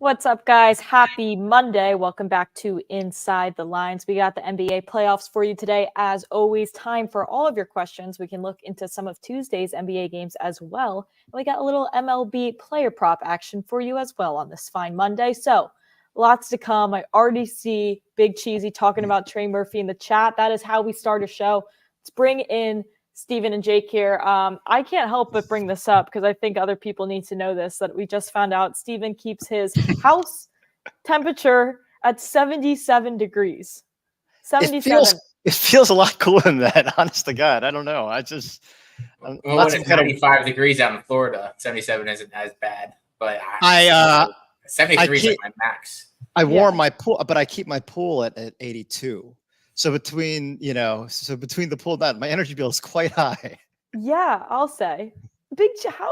What's up, guys? Happy Monday. Welcome back to Inside the Lines. We got the NBA playoffs for you today. As always, time for all of your questions. We can look into some of Tuesday's NBA games as well. We got a little MLB player prop action for you as well on this fine Monday. So lots to come. I already see Big Cheesy talking about Trey Murphy in the chat. That is how we start a show. Let's bring in Steven and Jake here. I can't help but bring this up because I think other people need to know this, that we just found out Steven keeps his house temperature at 77 degrees. 77. It feels a lot cooler than that, honest to God. I don't know. When it's 95 degrees out in Florida, 77 isn't as bad. But 73 is like my max. I warm my pool, but I keep my pool at 82. So between the pool and that, my energy bill is quite high. Yeah, I'll say.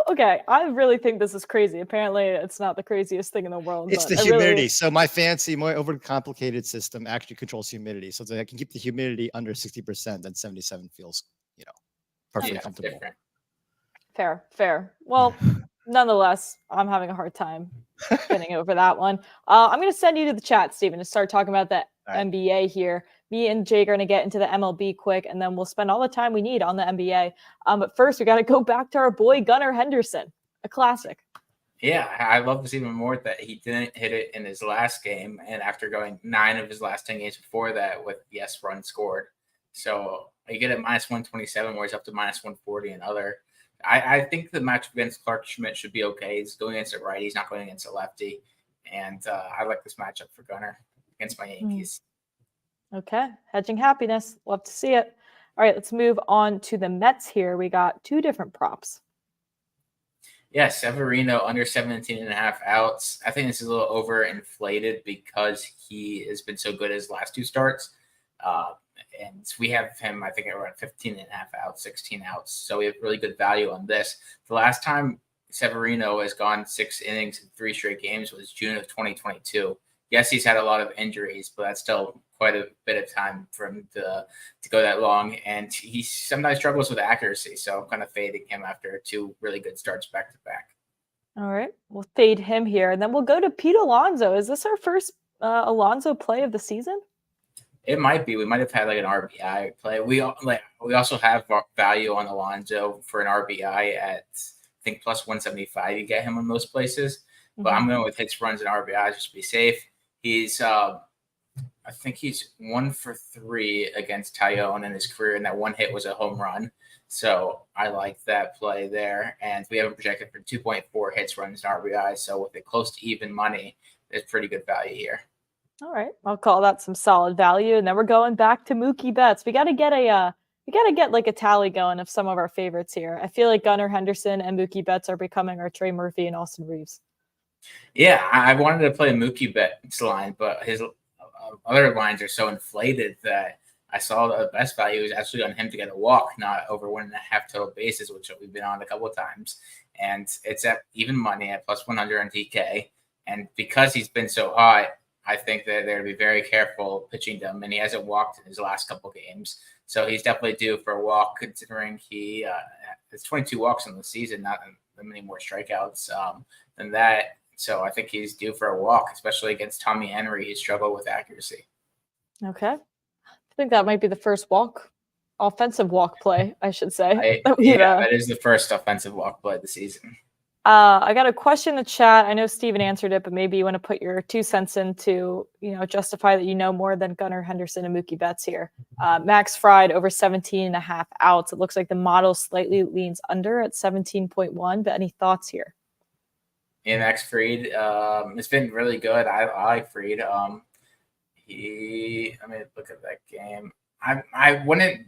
Okay, I really think this is crazy. Apparently, it's not the craziest thing in the world. It's the humidity. So my overcomplicated system actually controls humidity. So that I can keep the humidity under 60%, then 77 feels, perfectly comfortable. Different. Fair. Well, nonetheless, I'm having a hard time getting over that one. I'm going to send you to the chat, Steven, to start talking about the NBA here. Me and Jake are going to get into the MLB quick, and then we'll spend all the time we need on the NBA. But first, we got to go back to our boy Gunnar Henderson, a classic. Yeah, I love this even more that he didn't hit it in his last game, and after going 9 of his last 10 games before that with runs scored. So you get it minus 127, where he's up to minus 140 and other. I think the matchup against Clark Schmidt should be okay. He's going against a righty. He's not going against a lefty. And I like this matchup for Gunnar against my Yankees. Okay. Hedging happiness. Love to see it. All right, let's move on to the Mets here. We got 2 different props. Yeah, Severino under 17.5 outs. I think this is a little overinflated because he has been so good his last 2 starts. And we have him, I think, around 15.5 outs, 16 outs. So we have really good value on this. The last time Severino has gone 6 innings in 3 straight games was June of 2022. Yes, he's had a lot of injuries, but that's still quite a bit of time for him to go that long. And he sometimes struggles with accuracy. So I'm kind of fading him after 2 really good starts back to back. All right. We'll fade him here. And then we'll go to Pete Alonso. Is this our first Alonso play of the season? It might be. We might have had like an RBI play. We also have value on Alonso for an RBI at, I think, plus 175. You get him in most places. But I'm going with hits, runs, and RBIs just to be safe. He's, I think he's 1 for 3 against Tyone in his career, and that 1 hit was a home run. So I like that play there. And we have him projected for 2.4 hits, runs, and RBIs. So with it close to even money, there's pretty good value here. All right, I'll call that some solid value. And then we're going back to Mookie Betts. We got to get like a tally going of some of our favorites here. I feel like Gunnar Henderson and Mookie Betts are becoming our Trey Murphy and Austin Reeves. Yeah, I wanted to play Mookie Betts line, but his other lines are so inflated that I saw the best value is actually on him to get a walk, not over 1.5 total bases, which we've been on a couple of times. And it's at even money at plus 100 on DK. And because he's been so hot, I think that they're going to be very careful pitching to him, and he hasn't walked in his last couple games. So he's definitely due for a walk, considering he has 22 walks in the season, not many more strikeouts than that. So I think he's due for a walk, especially against Tommy Henry. He struggled with accuracy. Okay. I think that might be the first offensive walk play, I should say. That is the first offensive walk play of the season. I got a question in the chat. I know Steven answered it, but maybe you want to put your 2 cents in to, justify that you know more than Gunnar Henderson and Mookie Betts here. Max Fried over 17.5 outs. It looks like the model slightly leans under at 17.1, but any thoughts here? Yeah, Max Fried, it's been really good. I like Fried. Let me look at that game. I wouldn't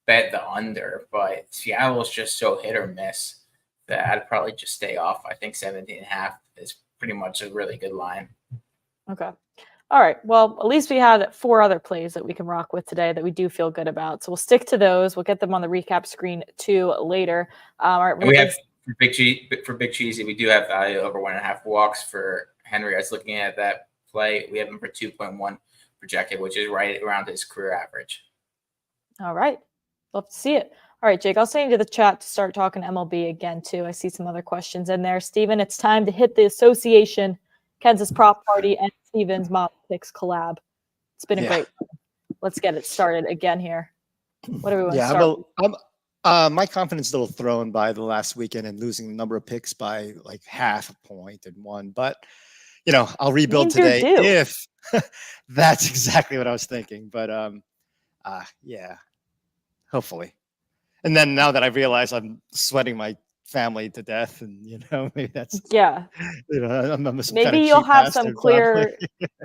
bet the under, but Seattle's just so hit or miss that I'd probably just stay off. I think 17.5 is pretty much a really good line. Okay. All right. Well, at least we had 4 other plays that we can rock with today that we do feel good about. So we'll stick to those. We'll get them on the recap screen too later. All right. We have for Big Cheesy, we do have value over 1.5 walks for Henry. I was looking at that play. We have him for 2.1 projected, which is right around his career average. All right. Love to see it. All right, Jake, I'll send you to the chat to start talking MLB again, too. I see some other questions in there. Steven, it's time to hit the association Kansas Prop Party and Steven's MLB Picks collab. It's been a great one. Let's get it started again here. What do we want to start? My confidence is a little thrown by the last weekend and losing the number of picks by like half a point and one. But, I'll rebuild today if that's exactly what I was thinking. But, hopefully. And then now that I realize I'm sweating my family to death, and maybe that's maybe you'll have some clear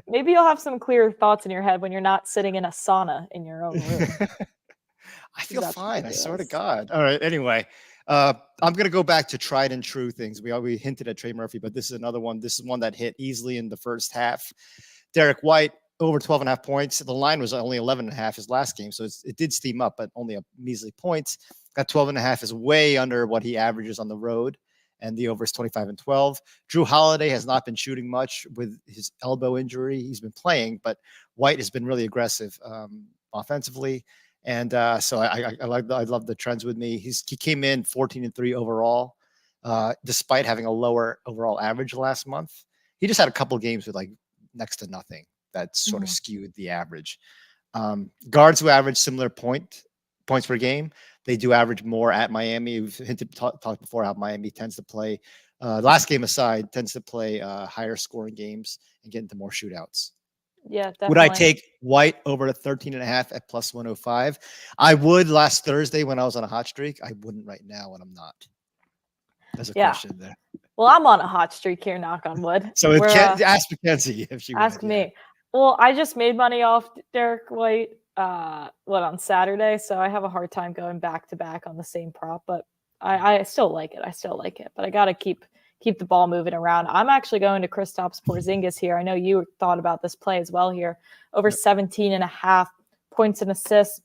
maybe you'll have some clear thoughts in your head when you're not sitting in a sauna in your own room. I feel fine. I swear to God. All right. Anyway, I'm gonna go back to tried and true things. We hinted at Trey Murphy, but this is another one. This is one that hit easily in the first half. Derek White over 12.5 points. The line was only 11.5 his last game, so it did steam up, but only a measly points. That 12.5 is way under what he averages on the road, and the over is 25-12. Drew Holiday has not been shooting much with his elbow injury. He's been playing, but White has been really aggressive offensively, and so I love the trends with me. He came in 14-3 overall, despite having a lower overall average last month. He just had a couple games with like next to nothing that sort of skewed the average. Guards who average similar points per game. They do average more at Miami. We've talked before how Miami tends to play, last game aside, tends to play higher scoring games and get into more shootouts. Yeah, definitely. Would I take White over to 13.5 at plus 105? I would last Thursday when I was on a hot streak. I wouldn't right now when I'm not. There's a question there. Well, I'm on a hot streak here, knock on wood. So ask Mackenzie if she ask me. Yeah. Well, I just made money off Derek White on Saturday, so I have a hard time going back to back on the same prop, but I still like it. But I gotta keep the ball moving around. I'm actually going to Kristaps Porzingis here. I know you thought about this play as well here. Over 17.5 points and assists.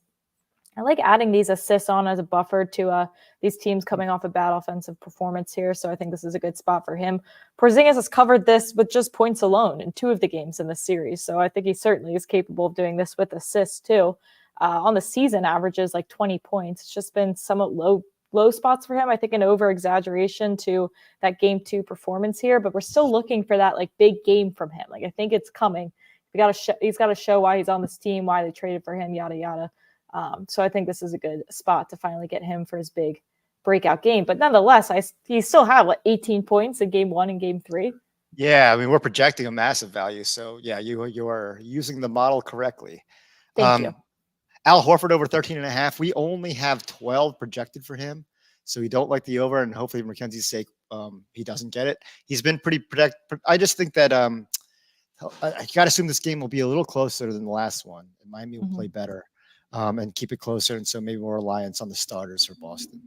I like adding these assists on as a buffer to these teams coming off a bad offensive performance here. So I think this is a good spot for him. Porzingis has covered this with just points alone in 2 of the games in this series. So I think he certainly is capable of doing this with assists too. On the season, averages like 20 points. It's just been somewhat low spots for him. I think an over exaggeration to that game 2 performance here, but we're still looking for that like big game from him. Like I think it's coming. He's got to show why he's on this team, why they traded for him, yada, yada. So I think this is a good spot to finally get him for his big breakout game. But nonetheless, he still had 18 points in game 1 and game 3. Yeah, I mean, we're projecting a massive value. So yeah, you are using the model correctly. Thank you. Al Horford over 13.5. We only have 12 projected for him. So we don't like the over, and hopefully for Mackenzie's sake, he doesn't get it. He's been pretty I just think that I got to assume this game will be a little closer than the last one. Miami will play better. And keep it closer, and so maybe more reliance on the starters for Boston.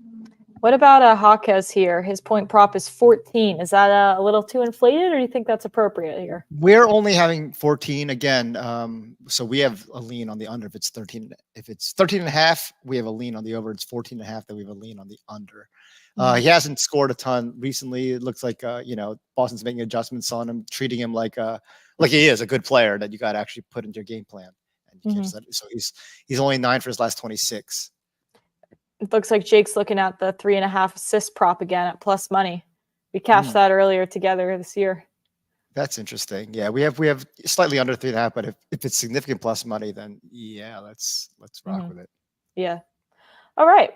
What about Jaquez here? His point prop is 14. Is that a little too inflated, or do you think that's appropriate here? We're only having 14 again, so we have a lean on the under if it's 13. If it's 13.5, we have a lean on the over. It's 14.5 that we have a lean on the under. He hasn't scored a ton recently. It looks like Boston's making adjustments on him, treating him like he is a good player that you got to actually put into your game plan. So he's only 9 for his last 26. It looks like Jake's looking at the 3.5 assist prop again at plus money. We cashed that earlier together this year. That's interesting. Yeah, we have slightly under 3.5, but if it's significant plus money, then yeah, let's rock with it. Yeah. All right.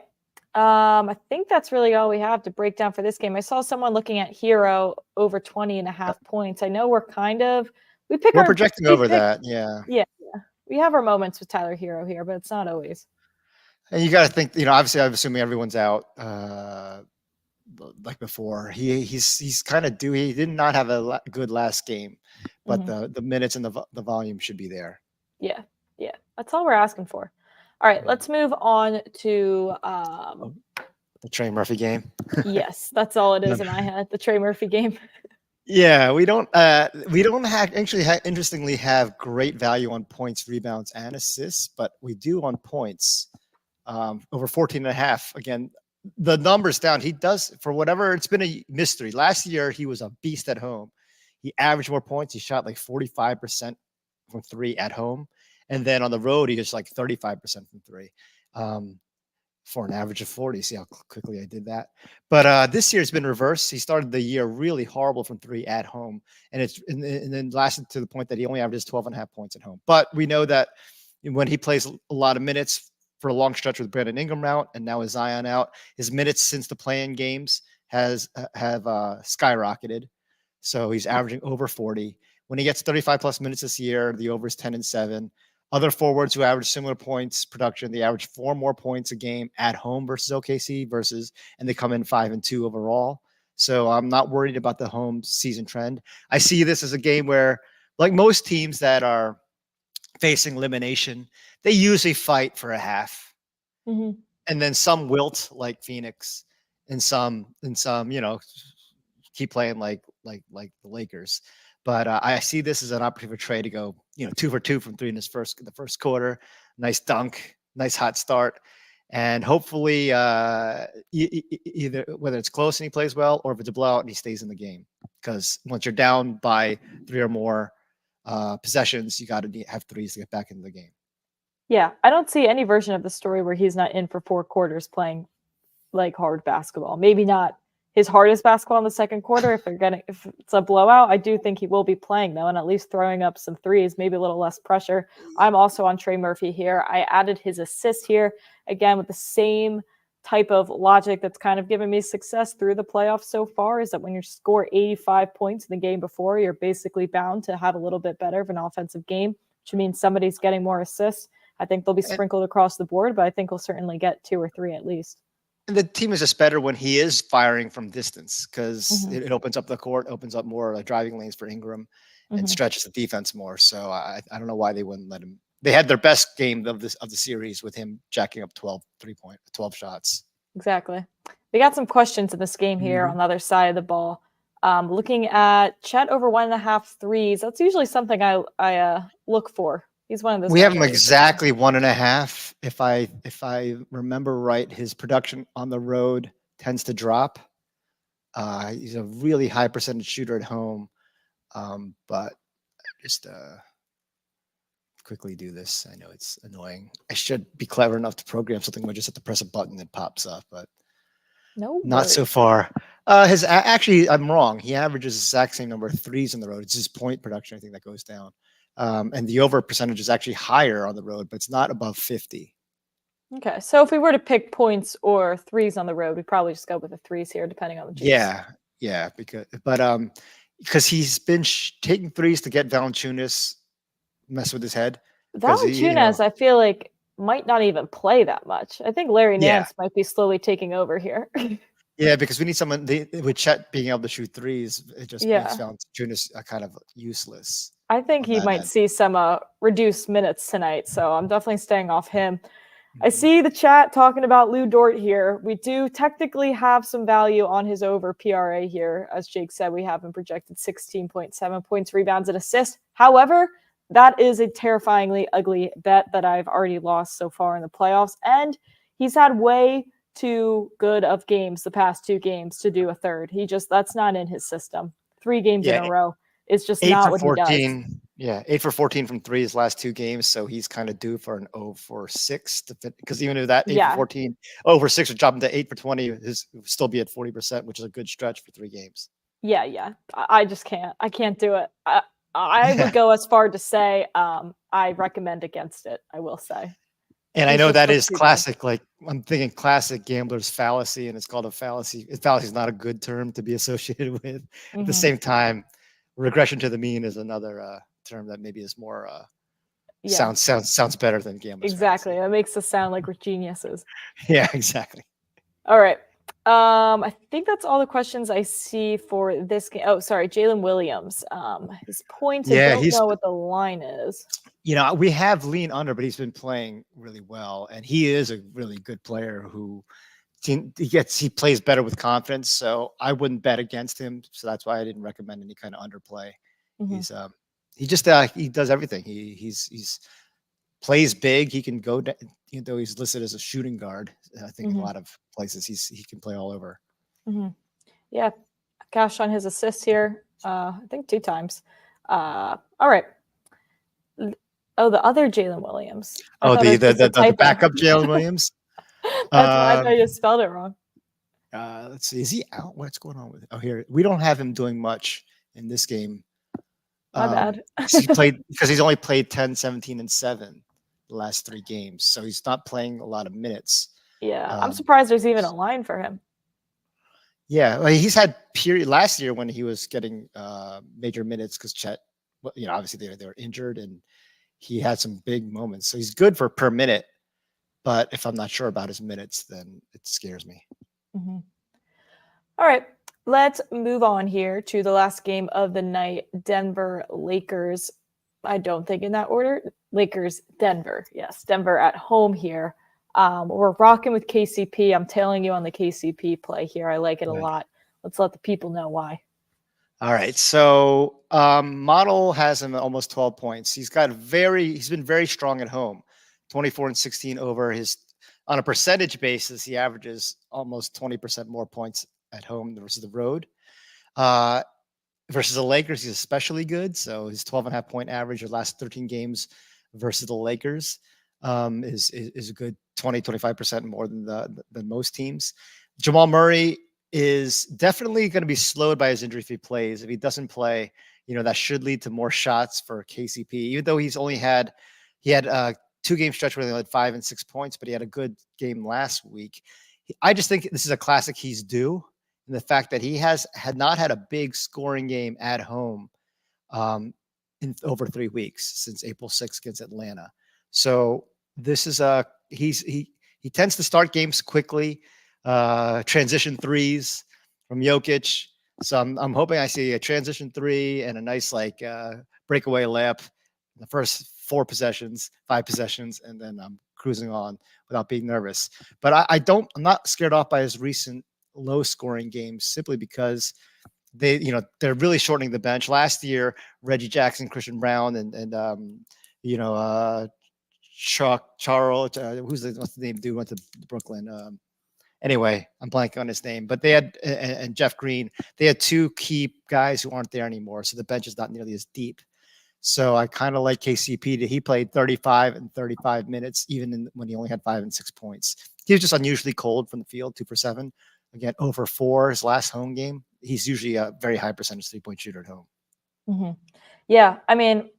I think that's really all we have to break down for this game. I saw someone looking at Hero over 20.5 points. I know we're projecting over that. Yeah. Yeah. We have our moments with Tyler Hero here, but it's not always. And you got to think, obviously, I'm assuming everyone's out like before. He's kind of due. He did not have a good last game, but the minutes and the volume should be there. Yeah. That's all we're asking for. All right, let's move on to the Trey Murphy game. Yes, that's all it is in my head. The Trey Murphy game. Yeah, we don't interestingly have great value on points, rebounds, and assists, but we do on points over 14.5. Again, the numbers down. He does, for whatever, it's been a mystery. Last year, he was a beast at home. He averaged more points. He shot like 45% from 3 at home. And then on the road, he was like 35% from 3. for an average of 40. See how quickly I did that. But this year it's been reversed. He started the year really horrible from 3 at home, and then lasted to the point that he only averages 12.5 points at home. But we know that when he plays a lot of minutes for a long stretch with Brandon Ingram out and now with Zion out, his minutes since the play-in games have skyrocketed. So he's averaging over 40. When he gets 35 plus minutes this year, the over is 10-7. Other forwards who average similar points production, they average 4 more points a game at home versus OKC and they come in 5-2 overall. So I'm not worried about the home season trend. I see this as a game where, like most teams that are facing elimination, they usually fight for a half, and then some wilt like Phoenix, and some keep playing like the Lakers. But I see this as an opportunity for Trey to go, 2 for 2 from 3 in the first quarter. Nice dunk, nice hot start, and hopefully either whether it's close and he plays well, or if it's a blowout and he stays in the game. Because once you're down by 3 or more possessions, you got to have threes to get back into the game. Yeah, I don't see any version of the story where he's not in for 4 quarters playing like hard basketball. Maybe not his hardest basketball in the second quarter. If it's a blowout, I do think he will be playing though, and at least throwing up some threes, maybe a little less pressure. I'm also on Trey Murphy here. I added his assist here again with the same type of logic that's kind of given me success through the playoffs so far, is that when you score 85 points in the game before, you're basically bound to have a little bit better of an offensive game, which means somebody's getting more assists. I think they'll be sprinkled across the board, but I think he'll certainly get 2 or 3 at least. And the team is just better when he is firing from distance, because it opens up the court, opens up more driving lanes for Ingram, and stretches the defense more. So I don't know why they wouldn't let him. They had their best game of the series with him jacking up 12 shots. Exactly. We got some questions in this game here on the other side of the ball. Looking at Chet over 1.5 threes. That's usually something I look for. He's one of those. We have him exactly 1.5. If I remember right, his production on the road tends to drop. He's a really high percentage shooter at home. But just quickly do this. I know it's annoying. I should be clever enough to program something where I just have to press a button that pops up, but not so far. Actually, I'm wrong. He averages the exact same number of threes on the road. It's his point production, I think, that goes down. And the over percentage is actually higher on the road, but it's not above 50. Okay, so if we were to pick points or threes on the road, we'd probably just go with the threes here, depending on the juice. Yeah, because he's been taking threes to get Valanciunas mess with his head. Valanciunas, I feel like, might not even play that much. I think Larry Nance might be slowly taking over here. Yeah, because we need someone with Chet being able to shoot threes. It just makes Valanciunas kind of useless. I think he might see some reduced minutes tonight, so I'm definitely staying off him. I see the chat talking about Lou Dort here. We do technically have some value on his over PRA here. As Jake said, we have him projected 16.7 points, rebounds, and assists. However, that is a terrifyingly ugly bet that I've already lost so far in the playoffs, and he's had way too good of games the past 2 games to do a third. That's not in his system. 3 games in a row. It's just not what he does. Yeah, 8 for 14 from 3 his last 2 games, so he's kind of due for an 0 for 6 to fit. Because even if that 8 for 14, 0 for 6 would drop him to 8 for 20, would still be at 40%, which is a good stretch for 3 games. Yeah. I just can't. I can't do it. I would go as far to say I recommend against it. I will say. And I know that is classic. Like, I'm thinking classic gambler's fallacy, and it's called a fallacy. Fallacy is not a good term to be associated with. At the same time, regression to the mean is another term that maybe is more sounds better than gambler's exactly fallacy. That makes us sound like we're geniuses. Yeah, exactly. All right, I think that's all the questions I see for this game. Oh, sorry, Jalen Williams, his points. I don't know what the line is. We have lean under, but he's been playing really well, and he is a really good player who he plays better with confidence. So I wouldn't bet against him. So that's why I didn't recommend any kind of underplay. He does everything. He's plays big. He can go, even though he's listed as a shooting guard. I think a lot of places he can play all over. Yeah, cash on his assists here. I think 2 times. All right. Oh, the other Jalen Williams. The backup Jalen Williams. why I thought you spelled it wrong. Let's see. Is he out? What's going on with it? Oh, here. We don't have him doing much in this game. My bad. because he's only played 10, 17, and 7 the last 3 games. So he's not playing a lot of minutes. Yeah, I'm surprised there's even a line for him. Yeah, well, he's had period last year when he was getting major minutes because Chet, obviously they were injured and he had some big moments. So he's good for per minute. But if I'm not sure about his minutes, then it scares me. Mm-hmm. All right, let's move on here to the last game of the night. Denver Lakers. I don't think in that order. Lakers, Denver. Yes, Denver at home here. We're rocking with KCP. I'm tailing you on the KCP play here. I like it a lot. Let's let the people know why. All right. So Model has him at almost 12 points. He's been very strong at home. 24 and 16 over his, on a percentage basis, he averages almost 20% more points at home versus the road. Versus the Lakers, he's especially good. So his 12.5 point average the last 13 games versus the Lakers is a good 20-25% more than most teams. Jamal Murray is definitely going to be slowed by his injury if he plays. If he doesn't play, that should lead to more shots for KCP. Even though he had a 2-game stretch where they had 5 and 6 points, but he had a good game last week. I just think this is a classic he's due. And the fact that he had not had a big scoring game at home in over 3 weeks since April 6th against Atlanta. So this is he tends to start games quickly, transition threes from Jokic. So I'm hoping I see a transition 3 and a nice breakaway layup in the first 5 possessions, and then I'm cruising on without being nervous. But I'm not scared off by his recent low scoring games simply because they're really shortening the bench. Last year, Reggie Jackson, Christian Brown, and Chuck Charles, what's the name dude went to Brooklyn. Anyway, I'm blanking on his name, but they had and Jeff Green. They had 2 key guys who aren't there anymore, so the bench is not nearly as deep. So I kind of like KCP. He played 35 and 35 minutes, even when he only had 5 and 6 points. He was just unusually cold from the field, 2 for 7. Again, 0 for 4 his last home game. He's usually a very high percentage 3-point shooter at home. Mm-hmm. Yeah, I mean,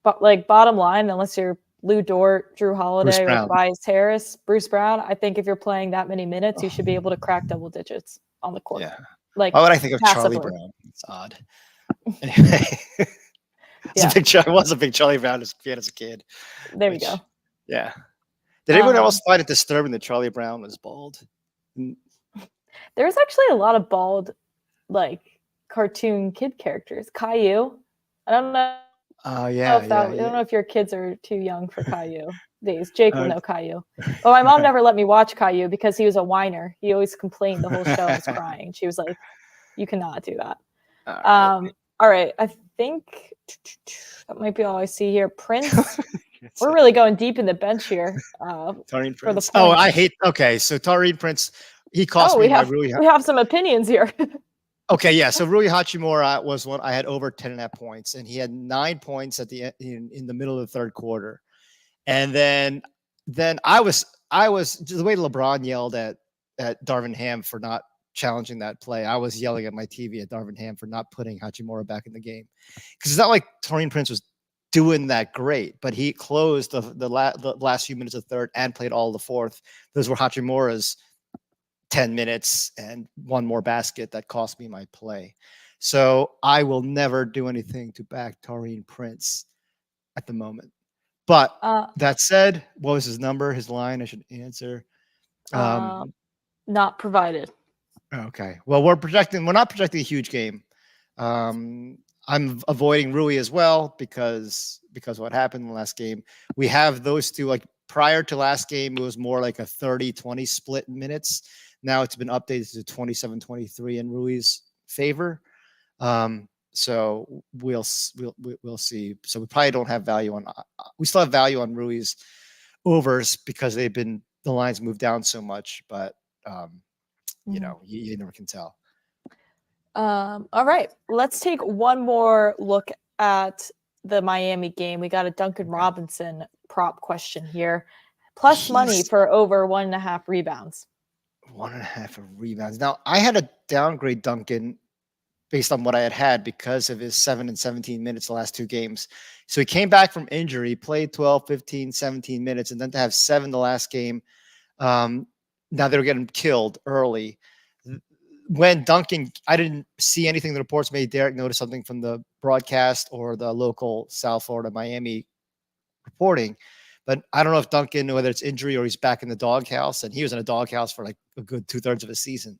but bottom line, unless you're Lou Dort, Drew Holiday, or Tobias Harris, Bruce Brown, I think if you're playing that many minutes, you should be able to crack double digits on the court. Yeah. Why would I think of passively. Charlie Brown? It's odd. Anyway. I was a big Charlie Brown fan as a kid. There we go. Yeah. Did anyone else find it disturbing that Charlie Brown was bald? There's actually a lot of bald, cartoon kid characters. Caillou. I don't know. Oh, yeah. I don't know if your kids are too young for Caillou days. Jake will know Caillou. Well, my mom never let me watch Caillou because he was a whiner. He always complained the whole show was crying. She was like, you cannot do that. All right. I think that might be all I see here. Prince. We're really going deep in the bench here. Taurean Prince. So Taurean Prince, he cost me. We have some opinions here. Okay, yeah. So Rui Hachimura was one I had over 10.5 points, and he had 9 points at the in the middle of the third quarter. And then I was the way LeBron yelled at Darvin Ham for not challenging that play. I was yelling at my TV at Darvin Ham for not putting Hachimura back in the game, because it's not like Taurean Prince was doing that great, but he closed the last few minutes of third and played all the fourth. Those were Hachimura's 10 minutes and one more basket that cost me my play. So I will never do anything to back Taurean Prince at the moment. But that said, what was his number, his line? I should answer. Not provided. Okay. Well, we're not projecting a huge game. I'm avoiding Rui as well because what happened in the last game. We have those two, prior to last game, it was more like a 30-20 split in minutes. Now it's been updated to 27-23 in Rui's favor. So we'll see. So we probably don't have value on. We still have value on Rui's overs because the lines moved down so much. But you never can tell. All right, let's take one more look at the Miami game. We got a Duncan Robinson prop question here. plus money for over 1.5 rebounds. 1.5 rebounds. Now, I had to downgrade Duncan based on what I had because of his 7 and 17 minutes the last 2 games. So he came back from injury, played 12, 15, 17 minutes, and then to have 7 the last game. Now they were getting killed early. When Duncan, I didn't see anything in the reports. Maybe Derek noticed something from the broadcast or the local South Florida, Miami reporting. But I don't know if Duncan, whether it's injury or he's back in the doghouse, and he was in a doghouse for like a good 2/3 of a season.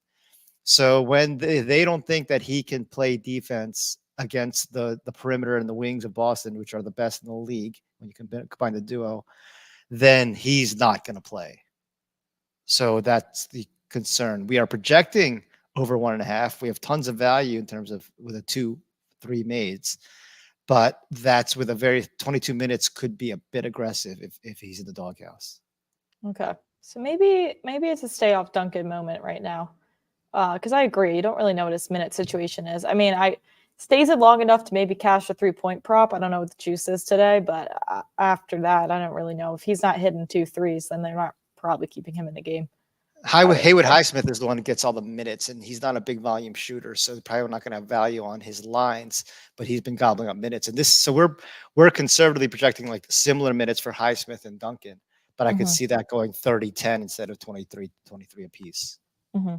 So when they don't think that he can play defense against the perimeter and the wings of Boston, which are the best in the league, when you combine the duo, then he's not going to play. So that's the concern. We are projecting over 1.5. We have tons of value in terms of with a 2-3 maids, but that's with a very 22 minutes could be a bit aggressive if he's in the doghouse. Okay. So maybe it's a stay off Duncan moment right now. Because I agree, you don't really know what his minute situation is. I mean, stays it long enough to maybe cash a 3-point prop. I don't know what the juice is today, but after that, I don't really know. If he's not hitting 2 threes, then they're not probably keeping him in the game. Haywood Highsmith is the one that gets all the minutes, and he's not a big volume shooter, so probably not going to have value on his lines. But he's been gobbling up minutes, and so we're conservatively projecting like similar minutes for Highsmith and Duncan, but I could see that going 30-10 instead of 23 apiece. Mm-hmm.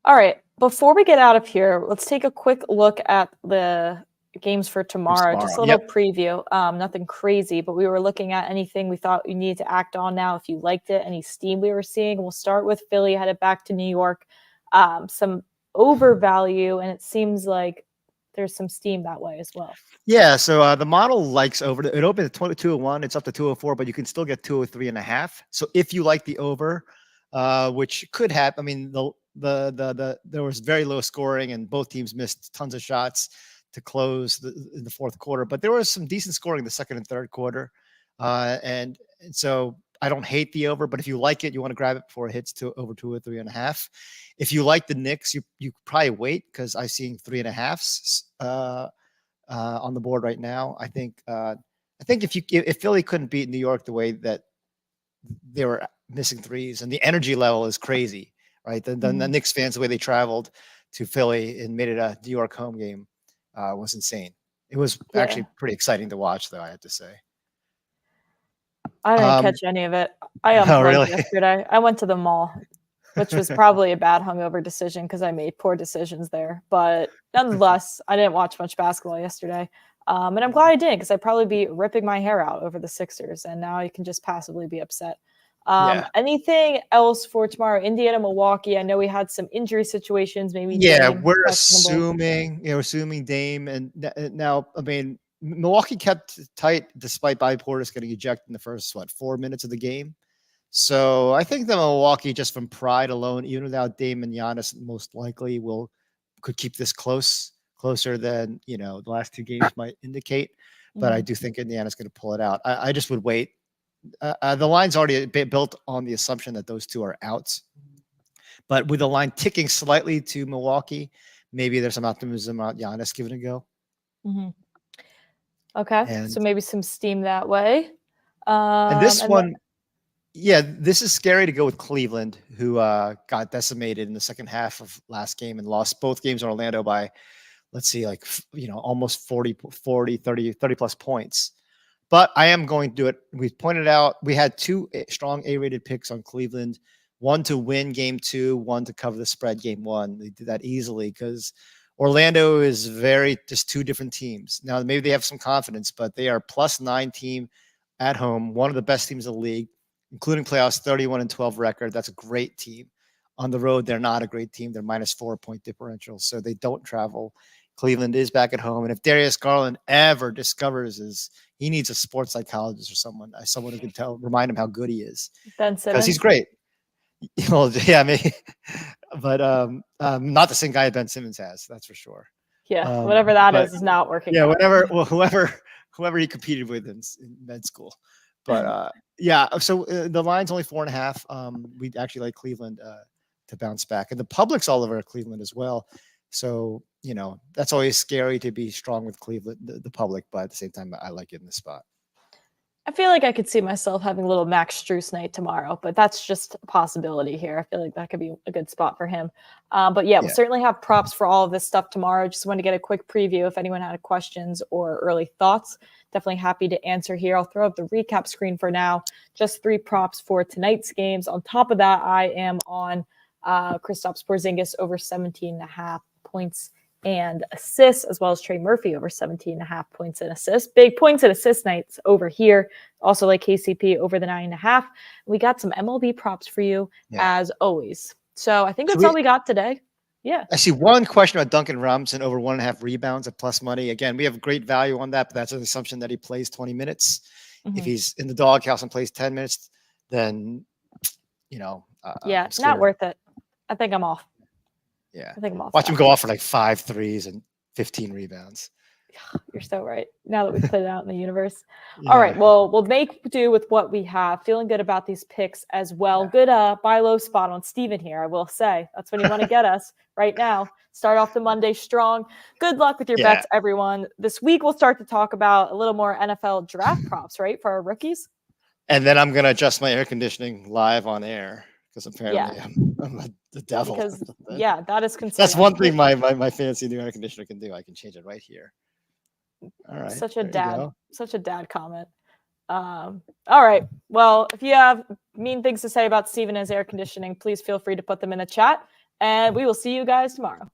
All right. Before we get out of here, let's take a quick look at the games for tomorrow. Just a little preview. Nothing crazy, but we were looking at anything we thought you needed to act on now. If you liked it, any steam we were seeing. We'll start with Philly, headed back to New York. Some overvalue, and it seems like there's some steam that way as well. Yeah. So the model likes over. It opened at 201. It's up to 204, but you can still get 203.5. So if you like the over, which could happen. I mean, there was very low scoring and both teams missed tons of shots to close in the fourth quarter, but there was some decent scoring in the second and third quarter. And so I don't hate the over, but if you like it, you want to grab it before it hits to over 203.5. If you like the Knicks, you probably wait because I'm seeing 3.5s on the board right now. I think if Philly couldn't beat New York the way that they were missing threes and the energy level is crazy, right? The Knicks fans, the way they traveled to Philly and made it a New York home game was insane. It was actually pretty exciting to watch, though, I have to say. I didn't catch any of it. I unplugged yesterday. I went to the mall, which was probably a bad hungover decision because I made poor decisions there. But nonetheless, I didn't watch much basketball yesterday. And I'm glad I didn't because I'd probably be ripping my hair out over the Sixers. And now I can just passively be upset. Anything else for tomorrow? Indiana, Milwaukee. I know we had some injury situations. Maybe we're assuming Dame, and now I mean Milwaukee kept tight despite Bobby Portis getting ejected in the first 4 minutes of the game. So I think that Milwaukee, just from pride alone, even without Dame and Giannis, most likely could keep this closer than the last 2 games might indicate. But I do think Indiana's going to pull it out. I just would wait. The line's already built on the assumption that those 2 are out, but with the line ticking slightly to Milwaukee, maybe there's some optimism about Giannis giving it a go. Okay, so maybe some steam that way. And this this is scary to go with Cleveland, who got decimated in the second half of last game and lost both games in Orlando by, let's see, almost 30 plus points. But I am going to do it. We pointed out we had 2 strong A-rated picks on Cleveland, one to win game 2, one to cover the spread game 1. They did that easily because Orlando is just 2 different teams. Now, maybe they have some confidence, but they are +9 team at home, one of the best teams in the league, including playoffs, 31-12 record. That's a great team. On the road, they're not a great team. They're -4 point differential, so they don't travel. Cleveland is back at home. And if Darius Garland ever discovers he needs a sports psychologist or someone who can remind him how good he is. Because he's great. Well, yeah, but not the same guy Ben Simmons has, that's for sure. Yeah, whatever that is not working. Yeah, whoever he competed with in med school. But so the line's only 4.5. We actually like Cleveland to bounce back. And the public's all over Cleveland as well. So, that's always scary to be strong with Cleveland, the public, but at the same time, I like it in this spot. I feel like I could see myself having a little Max Strus night tomorrow, but that's just a possibility here. I feel like that could be a good spot for him. But yeah, we'll certainly have props for all of this stuff tomorrow. Just wanted to get a quick preview if anyone had questions or early thoughts. Definitely happy to answer here. I'll throw up the recap screen for now. Just 3 props for tonight's games. On top of that, I am on Kristaps Porzingis over 17.5 points and assists, as well as Trey Murphy over 17.5 points and assists. Big points and assist nights over here. Also like KCP over the 9.5. We got some MLB props for you as always. So I think that's all we got today. Yeah. I see one question about Duncan Robinson over 1.5 rebounds at plus money. Again, we have great value on that, but that's an assumption that he plays 20 minutes. If he's in the doghouse and plays 10 minutes, then, it's not worth it. I think I'm off. Yeah. I think I'm off. Watch him go off for like 5 threes and 15 rebounds. You're so right. Now that we've put it out in the universe. All right. Well, we'll make do with what we have. Feeling good about these picks as well. Good buy low spot on Steven here, I will say. That's when you want to get us right now. Start off the Monday strong. Good luck with your bets, everyone. This week, we'll start to talk about a little more NFL draft props, right, for our rookies. And then I'm going to adjust my air conditioning live on air. Because apparently I'm the devil. Because, that is considered. That's one thing my fancy new air conditioner can do. I can change it right here. All right. Such a dad comment. All right. Well, if you have mean things to say about Steven and his air conditioning, please feel free to put them in the chat. And we will see you guys tomorrow.